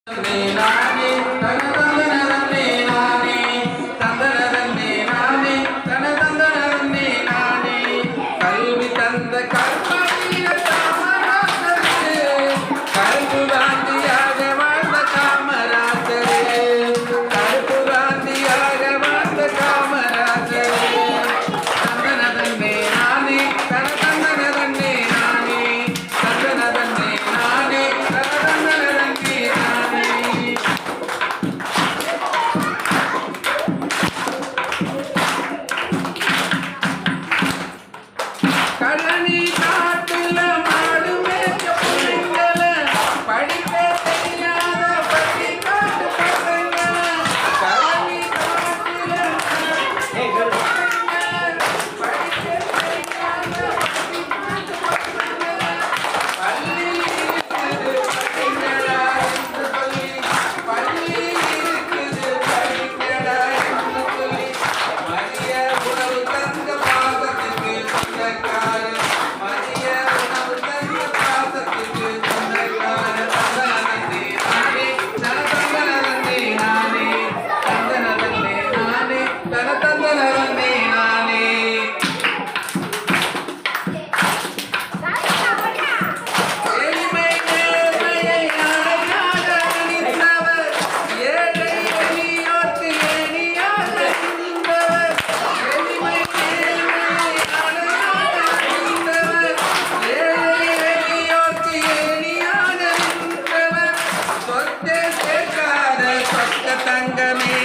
நானே தனதந்தனே நானே தந்தனே நானே தனதந்தனே நானே கல்வி தந்த கற்பனைய காமராஜரே கருப்பு காந்தியாக வாழ்ந்த காமராஜரே கருப்பு காந்தியாக வாழ்ந்த காமராஜரே தந்தனே நானே தனதந்தனே நானே தந்தனே நானே கழனி காட்டுல மாடு மேய்ச்ச பிள்ளைங்கள படிக்க தெரியாத பட்டி காட்டு பசங்கள கழனி காட்டுல படிக்க தெரியாத பட்டி காட்டு பசங்கள பள்ளி இருக்குது படிங்கடா என்று சொல்லி பள்ளி இருக்குது படிங்கடா என்று சொல்லி மதிய உணவு தந்த பாதத்துக்கு சொந்தக்காரர் மதிய உணவு தந்த பாதத்துக்கு சொந்தக்காரர் தந்தனதே நானே தனதந்தனதே நானே தந்தனதே நானே தனதந்தனதே நானே எளிமை நேர்மையை அழகாக அணிந்தவர் ஏழை எளியோர்க்கு ஏணியாக நின்றவர் எளிமை நேர்மையை அழகாக அணிந்தவர் ஏழை எளியோர்க்கு ஏணியாக நின்றவர் சொத்தை சேர்க்காத சொத்த தங்கமே